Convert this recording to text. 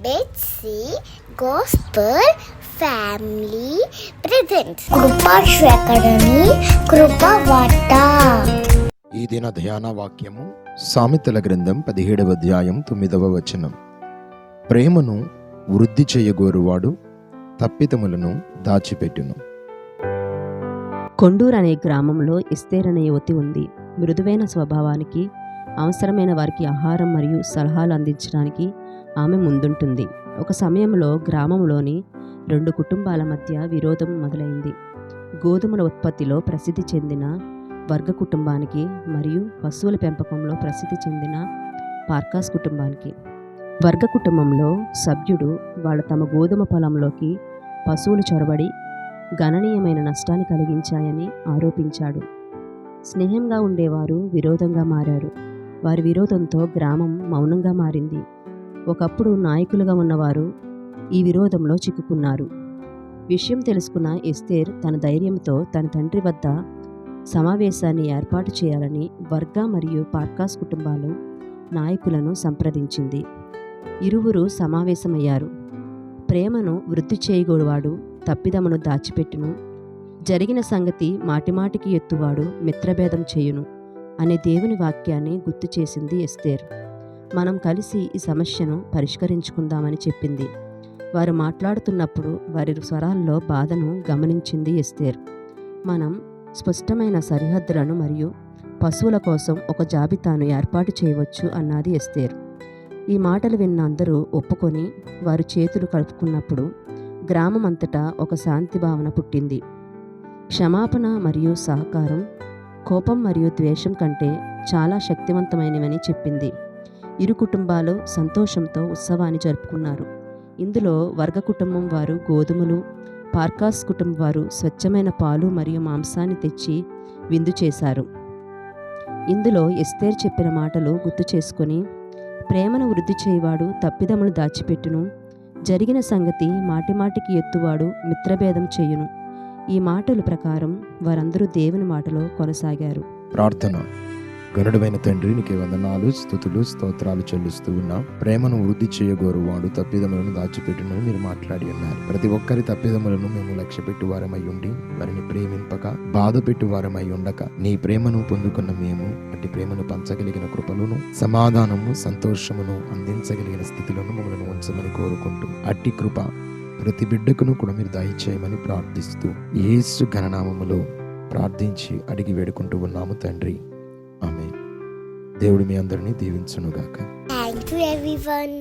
Let's see Gospel Family Presents Krupasri academy కృపవార్త. ఈ దిన ధ్యాన వాక్యము సామెతల గ్రంథం 17వ అధ్యాయం 9వ వచనం. ప్రేమను వృద్ధి చేయగోరువాడు తప్పిదములను దాచిపెట్టును. కొండూరు అనే గ్రామంలో ఎస్తేర్ అనే యువతి ఉంది. మృదువైన స్వభావానికి, అవసరమైన వారికి ఆహారం మరియు సలహాలు అందించడానికి ఆమె ముందుంటుంది. ఒక సమయంలో గ్రామంలోని 2 కుటుంబాల మధ్య విరోధం మొదలైంది. గోధుమల ఉత్పత్తిలో ప్రసిద్ధి చెందిన వర్గ కుటుంబానికి మరియు పశువుల పెంపకంలో ప్రసిద్ధి చెందిన పార్కాస్ కుటుంబానికి. వర్గ కుటుంబంలో సభ్యుడు తమ గోధుమ పొలంలోకి పశువులు చొరబడి గణనీయమైన నష్టాన్ని కలిగించాయని ఆరోపించాడు. స్నేహంగా ఉండేవారు విరోధంగా మారారు. వారి విరోధంతో గ్రామం మౌనంగా మారింది. ఒకప్పుడు నాయకులుగా ఉన్నవారు ఈ విరోధంలో చిక్కుకున్నారు. విషయం తెలుసుకున్న ఎస్తేర్ తన ధైర్యంతో తన తండ్రి వద్ద సమావేశాన్ని ఏర్పాటు చేయాలని వర్గ మరియు పార్కాస్ కుటుంబాలు నాయకులను సంప్రదించింది. ఇరువురు సమావేశమయ్యారు. ప్రేమను వృద్ధి చేయగోడువాడు తప్పిదమును దాచిపెట్టును, జరిగిన సంగతి మాటిమాటికి ఎత్తువాడు మిత్రభేదం చేయును అనే దేవుని వాక్యాన్ని గుర్తు చేసింది ఎస్తేర్. మనం కలిసి ఈ సమస్యను పరిష్కరించుకుందామని చెప్పింది. వారు మాట్లాడుతున్నప్పుడు వారి స్వరాల్లో బాధను గమనించింది ఎస్తేర్. మనం స్పష్టమైన సరిహద్దులను మరియు పశువుల కోసం ఒక జాబితాను ఏర్పాటు చేయవచ్చు అన్నది ఎస్తేర్. ఈ మాటలు విన్న అందరూ ఒప్పుకొని వారు చేతులు కలుపుకున్నప్పుడు గ్రామం అంతటా ఒక శాంతి భావన పుట్టింది. క్షమాపణ మరియు సహకారం కోపం మరియు ద్వేషం కంటే చాలా శక్తివంతమైనవని చెప్పింది. ఇరు కుటుంబాలు సంతోషంతో ఉత్సవాన్ని జరుపుకున్నారు. ఇందులో వర్గ కుటుంబం వారు గోధుమలు, పార్కాస్ కుటుంబం వారు స్వచ్ఛమైన పాలు మరియు మాంసాన్ని తెచ్చి విందు చేశారు. ఇందులో ఎస్తేర్ చెప్పిన మాటలు గుర్తు చేసుకొని, ప్రేమను వృద్ధి చేయవాడు తప్పిదమును దాచిపెట్టును, జరిగిన సంగతి మాటిమాటికి ఎత్తువాడు మిత్రభేదం చేయును. ఈ మాటల ప్రకారం వారందరూ దేవుని మాటలో కొనసాగారు. ప్రార్థన. గనుడైన తండ్రి, నీకే వందనాలు, స్తుతులు, స్తోత్రాలు చెల్లిస్తూ ఉన్నా. ప్రేమను వృద్ధి చేయగోరువాడు తప్పిదములను దాచిపెట్టునని మీరు మాట్లాడి ఉన్నారు. ప్రతి ఒక్కరి తప్పిదములను మేము లక్ష్యపెట్టు వారమై ఉండి వారిని ప్రేమింపక బాధ పెట్టు వారమై ఉండక నీ ప్రేమను పొందుకున్న మేము అట్టి ప్రేమను పంచగలిగిన కృపలను, సమాధానము, సంతోషమును అందించగలిగిన స్థితిలోను మమ్మల్ని ఉంచమని కోరుకుంటూ అట్టి కృప ప్రతి బిడ్డకును కూడా మీరు దయచేయమని ప్రార్థిస్తూ యేసు ఘననామములో ప్రార్థించి అడిగి వేడుకుంటూ ఉన్నాము తండ్రి. ఆమేన్. దేవుడు మీ అందరినీ దీవించునుగాక. Thank you everyone.